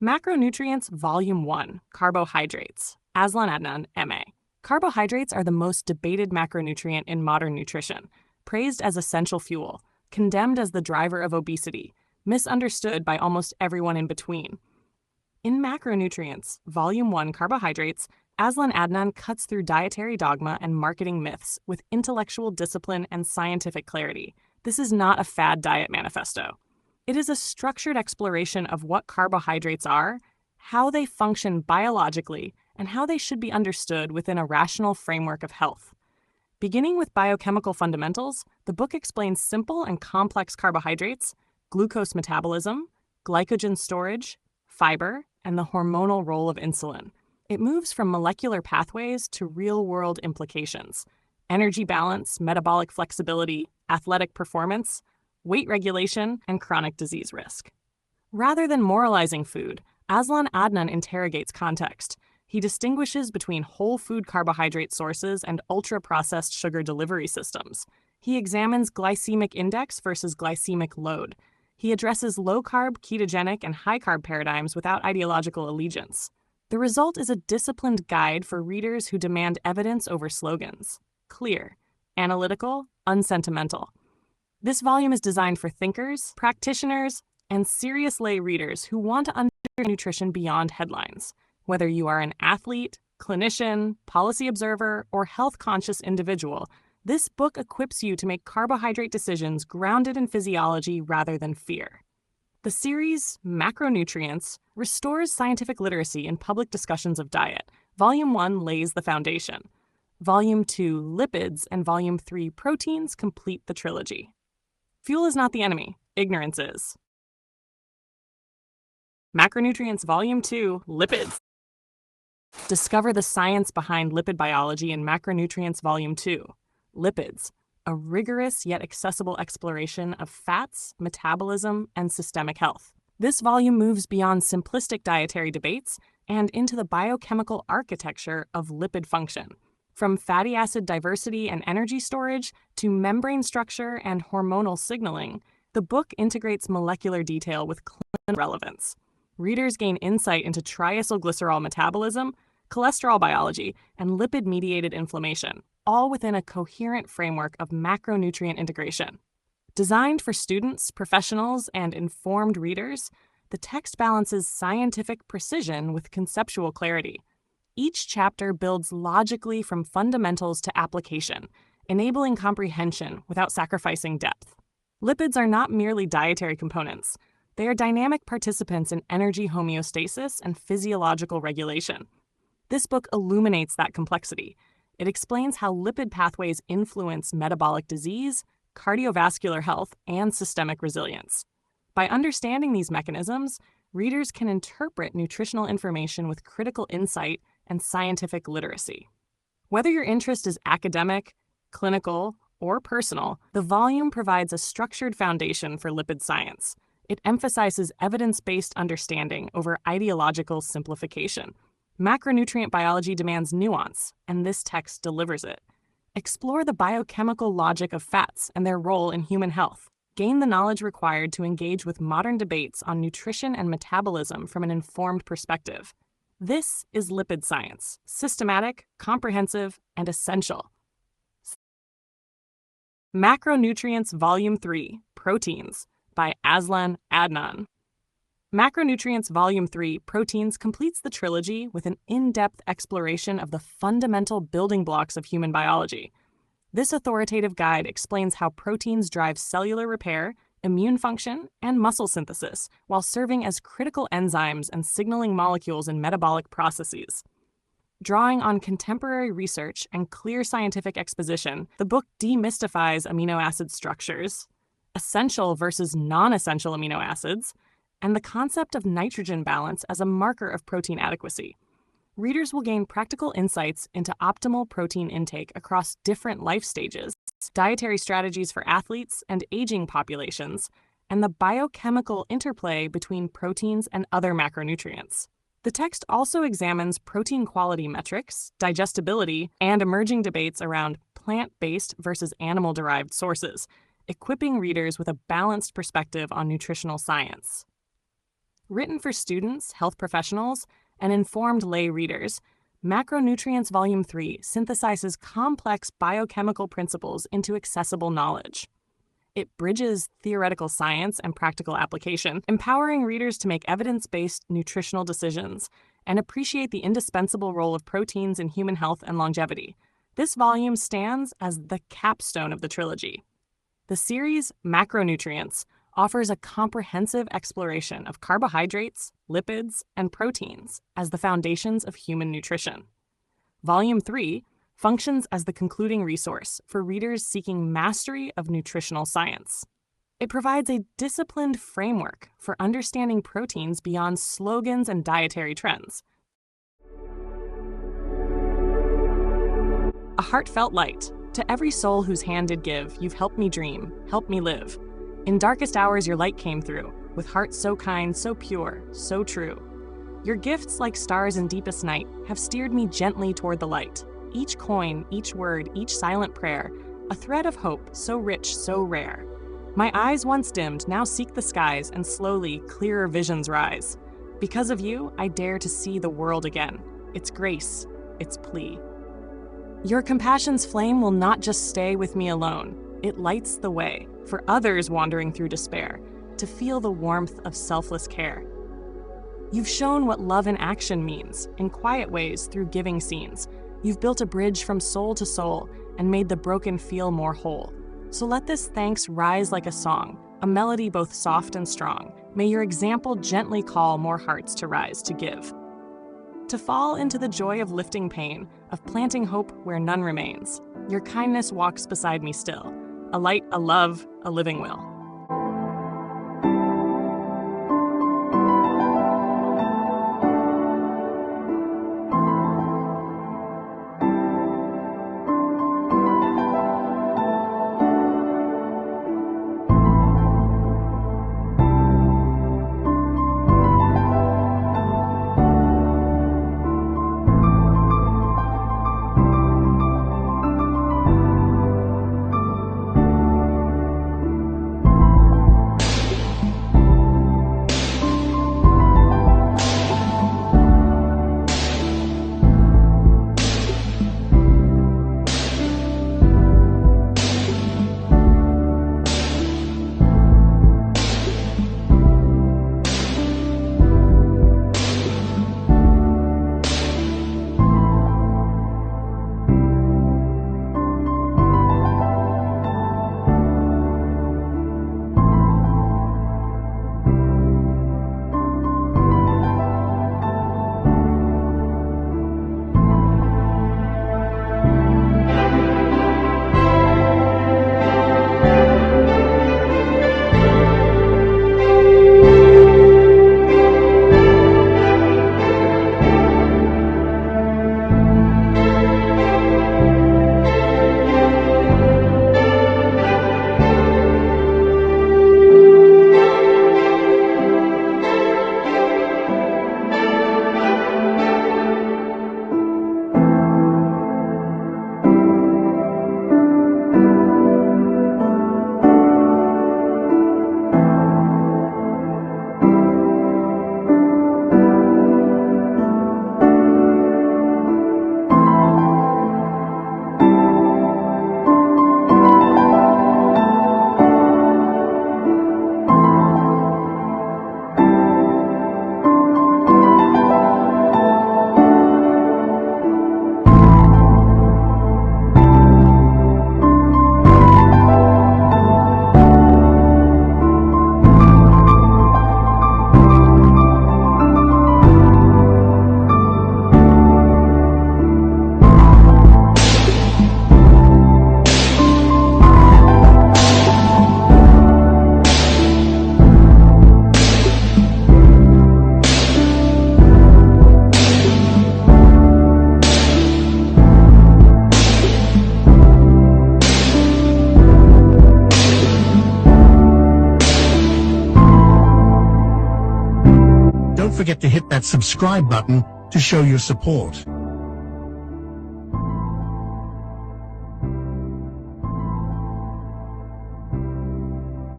Macronutrients Volume 1, Carbohydrates, Azlan Adnan, MA. Carbohydrates are the most debated macronutrient in modern nutrition, praised as essential fuel, condemned as the driver of obesity, misunderstood by almost everyone in between. In Macronutrients, Volume 1, Carbohydrates, Azlan Adnan cuts through dietary dogma and marketing myths with intellectual discipline and scientific clarity. This is not a fad diet manifesto. It is a structured exploration of what carbohydrates are, how they function biologically, and how they should be understood within a rational framework of health. Beginning with biochemical fundamentals, the book explains simple and complex carbohydrates, glucose metabolism, glycogen storage, fiber, and the hormonal role of insulin. It moves from molecular pathways to real-world implications: energy balance, metabolic flexibility, athletic performance, weight regulation, and chronic disease risk. Rather than moralizing food, Azlan Adnan interrogates context. He distinguishes between whole food carbohydrate sources and ultra-processed sugar delivery systems. He examines glycemic index versus glycemic load. He addresses low-carb, ketogenic, and high-carb paradigms without ideological allegiance. The result is a disciplined guide for readers who demand evidence over slogans. Clear, analytical, unsentimental. This volume is designed for thinkers, practitioners, and serious lay readers who want to understand nutrition beyond headlines. Whether you are an athlete, clinician, policy observer, or health-conscious individual, this book equips you to make carbohydrate decisions grounded in physiology rather than fear. The series, Macronutrients, restores scientific literacy in public discussions of diet. Volume 1 lays the foundation. Volume 2, Lipids, and Volume 3, Proteins, complete the trilogy. Fuel is not the enemy, ignorance is. Macronutrients Volume 2, Lipids. Discover the science behind lipid biology in Macronutrients Volume 2, Lipids, a rigorous yet accessible exploration of fats, metabolism, and systemic health. This volume moves beyond simplistic dietary debates and into the biochemical architecture of lipid function. From fatty acid diversity and energy storage to membrane structure and hormonal signaling, the book integrates molecular detail with clinical relevance. Readers gain insight into triacylglycerol metabolism, cholesterol biology, and lipid-mediated inflammation, all within a coherent framework of macronutrient integration. Designed for students, professionals, and informed readers, the text balances scientific precision with conceptual clarity. Each chapter builds logically from fundamentals to application, enabling comprehension without sacrificing depth. Lipids are not merely dietary components. They are dynamic participants in energy homeostasis and physiological regulation. This book illuminates that complexity. It explains how lipid pathways influence metabolic disease, cardiovascular health, and systemic resilience. By understanding these mechanisms, readers can interpret nutritional information with critical insight and scientific literacy. Whether your interest is academic, clinical, or personal, the volume provides a structured foundation for lipid science. It emphasizes evidence-based understanding over ideological simplification. Macronutrient biology demands nuance, and this text delivers it. Explore the biochemical logic of fats and their role in human health. Gain the knowledge required to engage with modern debates on nutrition and metabolism from an informed perspective. This is lipid science, systematic, comprehensive, and essential. Macronutrients Volume 3, Proteins, by Azlan Adnan. Macronutrients Volume 3, Proteins completes the trilogy with an in-depth exploration of the fundamental building blocks of human biology. This authoritative guide explains how proteins drive cellular repair, immune function, and muscle synthesis, while serving as critical enzymes and signaling molecules in metabolic processes. Drawing on contemporary research and clear scientific exposition, the book demystifies amino acid structures, essential versus non-essential amino acids, and the concept of nitrogen balance as a marker of protein adequacy. Readers will gain practical insights into optimal protein intake across different life stages, dietary strategies for athletes and aging populations, and the biochemical interplay between proteins and other macronutrients. The text also examines protein quality metrics, digestibility, and emerging debates around plant-based versus animal-derived sources, equipping readers with a balanced perspective on nutritional science. Written for students, health professionals, and informed lay readers, Macronutrients Volume 3 synthesizes complex biochemical principles into accessible knowledge. It bridges theoretical science and practical application, empowering readers to make evidence-based nutritional decisions and appreciate the indispensable role of proteins in human health and longevity. This volume stands as the capstone of the trilogy. The series Macronutrients offers a comprehensive exploration of carbohydrates, lipids, and proteins as the foundations of human nutrition. Volume 3 functions as the concluding resource for readers seeking mastery of nutritional science. It provides a disciplined framework for understanding proteins beyond slogans and dietary trends. A heartfelt light. To every soul whose hand did give, you've helped me dream, helped me live. In darkest hours your light came through, with hearts so kind, so pure, so true. Your gifts, like stars in deepest night, have steered me gently toward the light. Each coin, each word, each silent prayer, a thread of hope so rich, so rare. My eyes once dimmed now seek the skies, and slowly clearer visions rise. Because of you, I dare to see the world again, its grace, its plea. Your compassion's flame will not just stay with me alone. It lights the way for others wandering through despair to feel the warmth of selfless care. You've shown what love in action means, in quiet ways through giving scenes. You've built a bridge from soul to soul and made the broken feel more whole. So let this thanks rise like a song, a melody both soft and strong. May your example gently call more hearts to rise to give. To fall into the joy of lifting pain, of planting hope where none remains. Your kindness walks beside me still, a light, a love, a living will. Don't forget to hit that subscribe button to show your support.